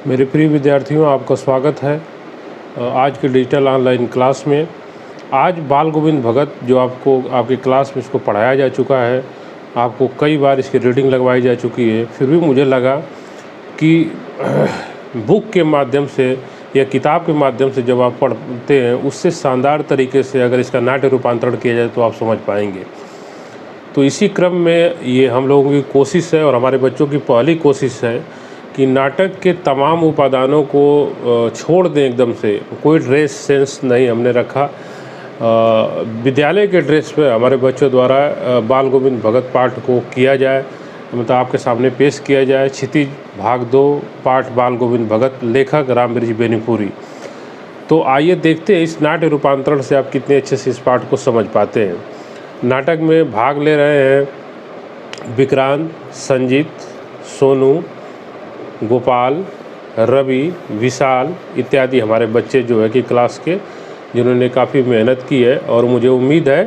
मेरे प्रिय विद्यार्थियों, आपका स्वागत है आज के डिजिटल ऑनलाइन क्लास में। आज बाल गोविंद भगत जो आपको आपकी क्लास में इसको पढ़ाया जा चुका है, आपको कई बार इसकी रीडिंग लगवाई जा चुकी है, फिर भी मुझे लगा कि बुक के माध्यम से या किताब के माध्यम से जब आप पढ़ते हैं, उससे शानदार तरीके से अगर इसका नाट्य रूपांतरण किया जाए तो आप समझ पाएंगे। तो इसी क्रम में ये हम लोगों की कोशिश है और हमारे बच्चों की पहली कोशिश है कि नाटक के तमाम उपादानों को छोड़ दें एकदम से। कोई ड्रेस सेंस नहीं हमने रखा। विद्यालय के ड्रेस पे हमारे बच्चों द्वारा बाल गोविंद भगत पाठ को किया जाए, मतलब आपके सामने पेश किया जाए। क्षितिज भाग 2 पाठ बाल गोविंद भगत, लेखक रामबीर बेनीपुरी। तो आइए देखते हैं इस नाट्य रूपांतरण से आप कितने अच्छे से इस पाठ को समझ पाते हैं। नाटक में भाग ले रहे हैं विक्रांत, संजीत, सोनू, गोपाल, रवि, विशाल इत्यादि हमारे बच्चे जो है कि क्लास के, जिन्होंने काफ़ी मेहनत की है। और मुझे उम्मीद है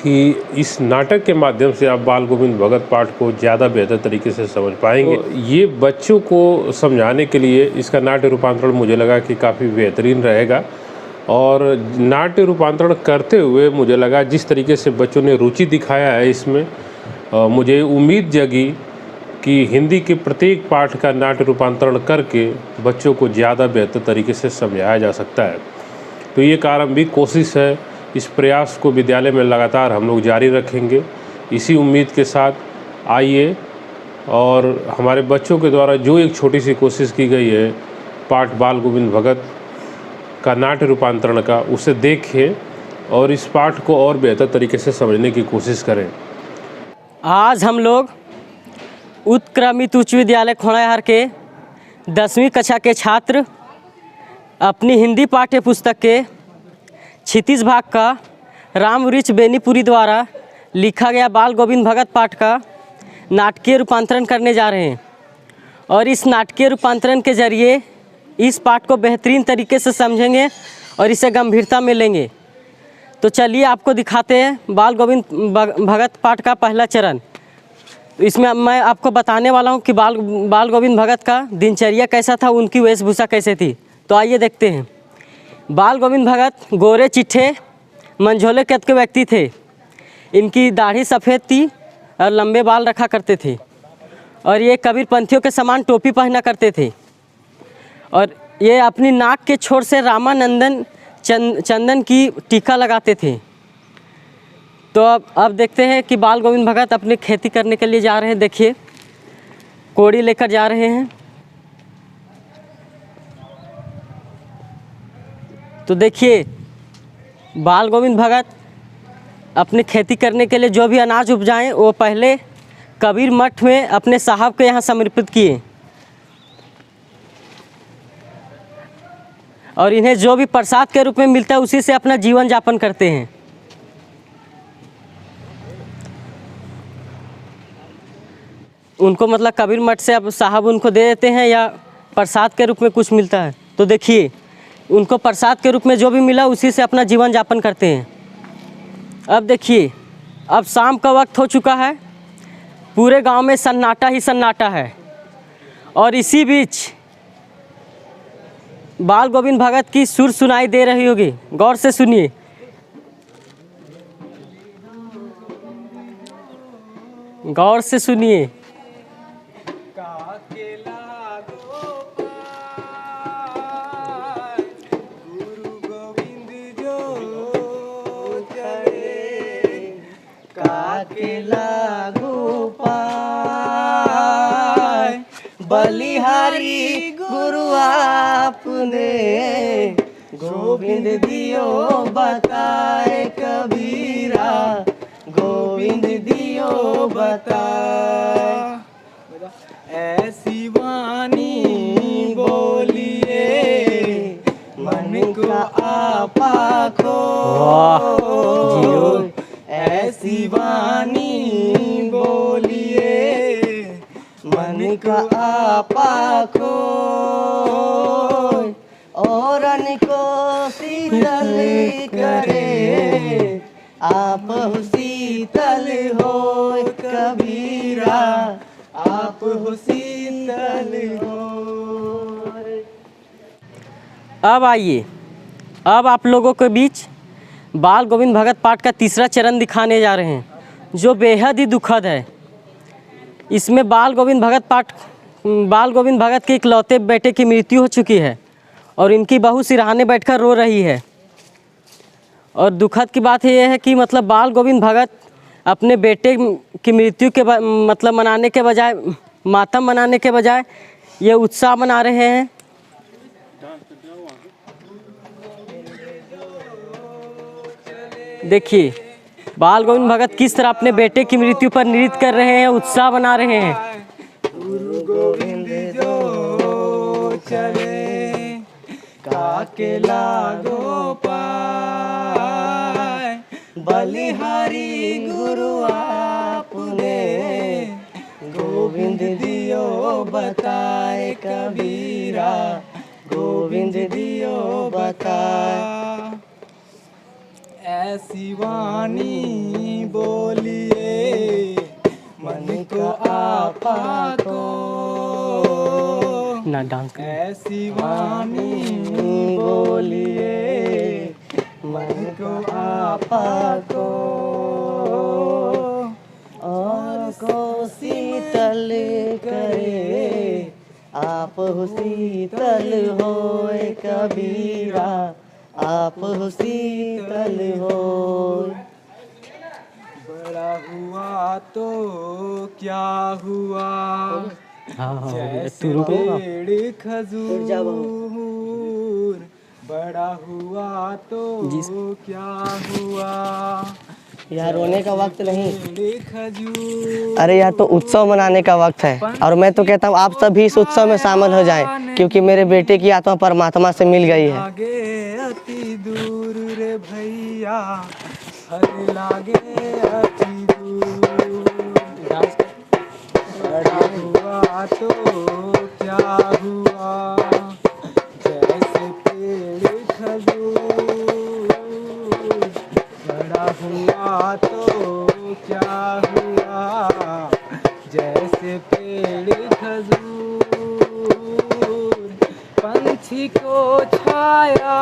कि इस नाटक के माध्यम से आप बाल गोविंद भगत पाठ को ज़्यादा बेहतर तरीके से समझ पाएंगे। तो ये बच्चों को समझाने के लिए इसका नाट्य रूपांतरण मुझे लगा कि काफ़ी बेहतरीन रहेगा। और नाट्य रूपांतरण करते हुए मुझे लगा जिस तरीके से बच्चों ने रुचि दिखाया है इसमें, मुझे उम्मीद जगी कि हिंदी के प्रत्येक पाठ का नाट्य रूपांतरण करके बच्चों को ज़्यादा बेहतर तरीके से समझाया जा सकता है। तो ये एक आरंभिक कोशिश है। इस प्रयास को विद्यालय में लगातार हम लोग जारी रखेंगे। इसी उम्मीद के साथ आइए और हमारे बच्चों के द्वारा जो एक छोटी सी कोशिश की गई है पाठ बाल गोविंद भगत का नाट्य रूपांतरण का, उसे देखें और इस पाठ को और बेहतर तरीके से समझने की कोशिश करें। आज हम लोग उत्क्रमित उच्च विद्यालय खोड़ाहार के 10वीं कक्षा के छात्र अपनी हिंदी पाठ्य पुस्तक के क्षितिज भाग का रामबीर बेनीपुरी द्वारा लिखा गया बाल गोविंद भगत पाठ का नाटकीय रूपांतरण करने जा रहे हैं। और इस नाटकीय रूपांतरण के जरिए इस पाठ को बेहतरीन तरीके से समझेंगे और इसे गंभीरता में लेंगे। तो चलिए आपको दिखाते हैं बाल गोविंद भगत पाठ का पहला चरण। इसमें मैं आपको बताने वाला हूं कि बाल गोविंद भगत का दिनचर्या कैसा था, उनकी वेशभूषा कैसे थी। तो आइए देखते हैं। बाल गोविंद भगत गोरे चिट्ठे मंझोले कद के व्यक्ति थे। इनकी दाढ़ी सफ़ेद थी और लंबे बाल रखा करते थे और ये कबीर पंथियों के समान टोपी पहना करते थे। और ये अपनी नाक के छोर से रामानंदन चंदन की टीका लगाते थे। तो अब देखते हैं कि बाल गोविंद भगत अपनी खेती करने के लिए जा रहे हैं। देखिए, कोड़ी लेकर जा रहे हैं। तो देखिए, बाल गोविंद भगत अपनी खेती करने के लिए जो भी अनाज उपजाएं वो पहले कबीर मठ में अपने साहब के यहाँ समर्पित किए और इन्हें जो भी प्रसाद के रूप में मिलता है उसी से अपना जीवन यापन करते हैं। उनको मतलब कबीर मठ से अब साहब उनको दे देते हैं या प्रसाद के रूप में कुछ मिलता है। तो देखिए, उनको प्रसाद के रूप में जो भी मिला उसी से अपना जीवन यापन करते हैं। अब देखिए, अब शाम का वक्त हो चुका है। पूरे गांव में सन्नाटा ही सन्नाटा है। और इसी बीच बाल गोविंद भगत की सुर सुनाई दे रही होगी। गौर से सुनिए। गौर से सुनिए। बलिहारी गुरु आपने गोविंद दियो बताए कबीरा, गोविंद दियो बताए। ऐसी वाणी बोलिए मन को आपा खो, ऐसी वाणी बोलिए मन का आपा खो, और को शीतल करे आप शीतल हो कबीरा, आप शीतल हो। अब आइए, अब आप लोगों के बीच बाल गोविंद भगत पाठ का तीसरा चरण दिखाने जा रहे हैं, जो बेहद ही दुखद है। इसमें बाल गोविंद भगत के इकलौते बेटे की मृत्यु हो चुकी है और इनकी बहू सिरहाने बैठकर रो रही है। और दुखद की बात यह है कि मतलब बाल गोविंद भगत अपने बेटे की मृत्यु के मतलब मनाने के बजाय, मातम मनाने के बजाय ये उत्साह मना रहे हैं। देखिए बाल गोविंद भगत किस तरह अपने बेटे की मृत्यु पर नृत्य कर रहे हैं, उत्साह बना रहे हैं। गुरु गोविंद जो चले काके लागो पाए, बलिहारी गुरु आपने गोविंद दियो बताए कबीरा, गोविंद दियो बताए। ऐसी वाणी बोलिए मन को आपा को, ना डांस कर। ऐसी वाणी बोलिए मन को आपा को, और को शीतल करे आप हो शीतल होए कबीरा, आप हो शीतल हो। बड़ा हुआ तो क्या हुआ, जैसे पेड़ खजूर, बड़ा हुआ तो क्या हुआ। यार रोने का वक्त नहीं, अरे यार तो उत्सव मनाने का वक्त है। और मैं तो कहता हूँ आप सभी इस उत्सव में शामिल हो जाएं, क्योंकि मेरे बेटे की आत्मा परमात्मा से मिल गई है। लागे अति दूर रे भैया, हरे लागे अति दूर, बड़ा हुआ तो क्या हुआ, जैसे पेड़ खजूर, बड़ा हुआ तो क्या हुआ, जैसे पेड़ खजूर, पंछी को छाया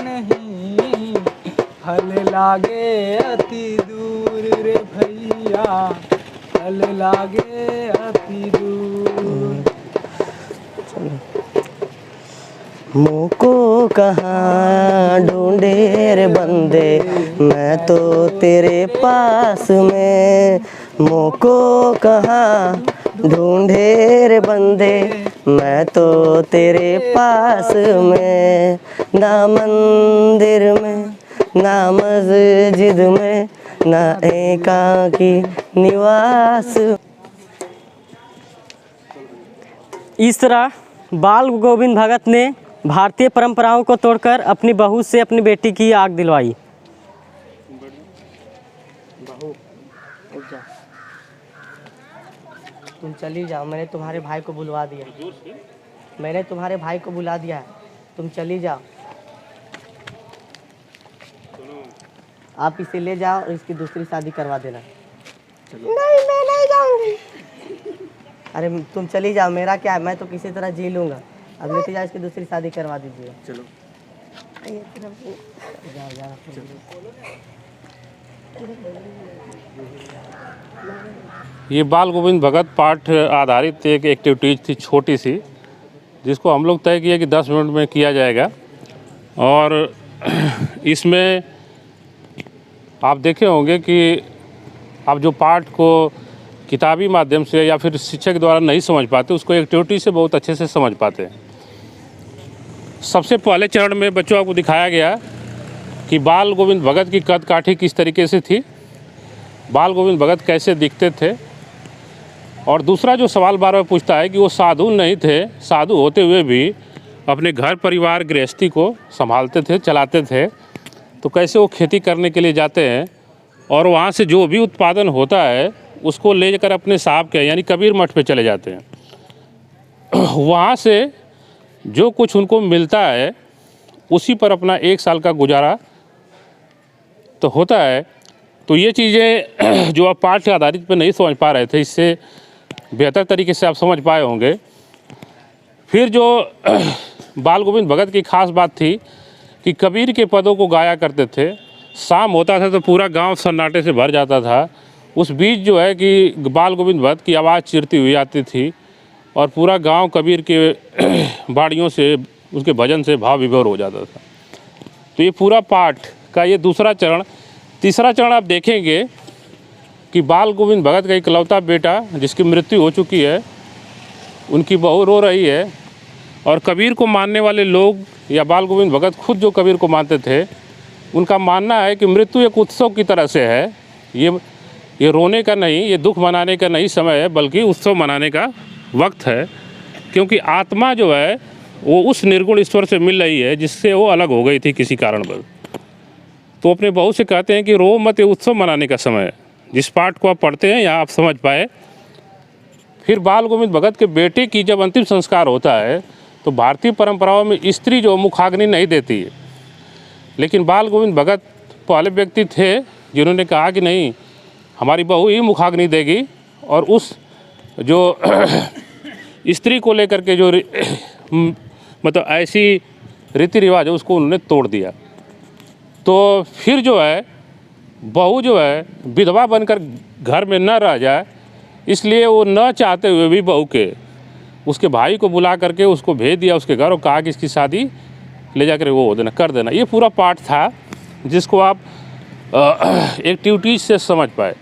नहीं, फल लागे अति दूर रे भैया, फल लागे अति दूर। मुझको कहाँ ढूंढे रे बंदे, मैं तो तेरे पास में, मुझको कहाँ ढूंढे रे बंदे, मैं तो तेरे पास में, ना मंदिर में ना मस्जिद में ना एकाकी निवास। इस तरह बाल गोविंद भगत ने भारतीय परंपराओं को तोड़कर अपनी बहू से अपनी बेटी की आग दिलवाई। बहू तुम चली जाओ, मैंने तुम्हारे भाई को बुलवा दिया, मैंने तुम्हारे भाई को बुला दिया है, तुम चली जाओ। आप इसे ले जाओ और इसकी दूसरी शादी करवा देना। नहीं मैं नहीं जाऊंगी। अरे तुम चली जाओ, मेरा क्या है, मैं तो किसी तरह जी लूंगा। अब लेते जाओ, इसकी दूसरी शादी करवा दीजिए। चलो जाओ जाओ। ये बाल गोविंद भगत पाठ आधारित एक एक्टिविटीज़ थी छोटी सी, जिसको हम लोग तय किए कि 10 मिनट में किया जाएगा। और इसमें आप देखे होंगे कि आप जो पाठ को किताबी माध्यम से या फिर शिक्षक द्वारा नहीं समझ पाते, उसको एक्टिविटी से बहुत अच्छे से समझ पाते हैं। सबसे पहले चरण में बच्चों को दिखाया गया कि बाल गोविंद भगत की कद काठी किस तरीके से थी, बाल गोविंद भगत कैसे दिखते थे। और दूसरा जो सवाल बार बार पूछता है कि वो साधु नहीं थे, साधु होते हुए भी अपने घर परिवार गृहस्थी को संभालते थे, चलाते थे, तो कैसे वो खेती करने के लिए जाते हैं और वहाँ से जो भी उत्पादन होता है उसको ले जाकर अपने साहब के यानी कबीर मठ पे चले जाते हैं। वहाँ से जो कुछ उनको मिलता है उसी पर अपना 1 साल का गुजारा तो होता है। तो ये चीज़ें जो आप पाठ आधारित पे नहीं समझ पा रहे थे, इससे बेहतर तरीके से आप समझ पाए होंगे। फिर जो बाल गोविंद भगत की खास बात थी कि कबीर के पदों को गाया करते थे। शाम होता था तो पूरा गांव सन्नाटे से भर जाता था। उस बीच जो है कि बाल गोविंद भगत की आवाज़ चिरती हुई आती थी और पूरा गांव कबीर के बाड़ियों से, उसके भजन से भाव विभोर हो जाता था। तो ये पूरा पाठ का ये दूसरा चरण। तीसरा चरण आप देखेंगे कि बाल गोविंद भगत का इकलौता बेटा जिसकी मृत्यु हो चुकी है, उनकी बहू रो रही है और कबीर को मानने वाले लोग या बाल गोविंद भगत खुद जो कबीर को मानते थे, उनका मानना है कि मृत्यु एक उत्सव की तरह से है। ये रोने का नहीं, ये दुख मनाने का नहीं समय है, बल्कि उत्सव मनाने का वक्त है। क्योंकि आत्मा जो है वो उस निर्गुण ईश्वर से मिल रही है जिससे वो अलग हो गई थी किसी कारणवश। तो अपने बहू से कहते हैं कि रो मत, ये उत्सव मनाने का समय है। जिस पाठ को आप पढ़ते हैं यहाँ आप समझ पाए। फिर बाल गोविंद भगत के बेटे की जब अंतिम संस्कार होता है तो भारतीय परंपराओं में स्त्री जो मुखाग्नि नहीं देती है, लेकिन बाल गोविंद भगत पहले व्यक्ति थे जिन्होंने कहा कि नहीं, हमारी बहू ही मुखाग्नि देगी। और उस जो स्त्री को लेकर के जो मतलब ऐसी रीति रिवाज है उसको उन्होंने तोड़ दिया। तो फिर जो है बहू जो है विधवा बनकर घर में न रह जाए, इसलिए वो न चाहते हुए भी बहू के उसके भाई को बुला करके उसको भेज दिया उसके घर और कहा कि इसकी शादी ले जाकर वो हो देना, कर देना। ये पूरा पाठ था जिसको आप एक्टिविटीज से समझ पाए।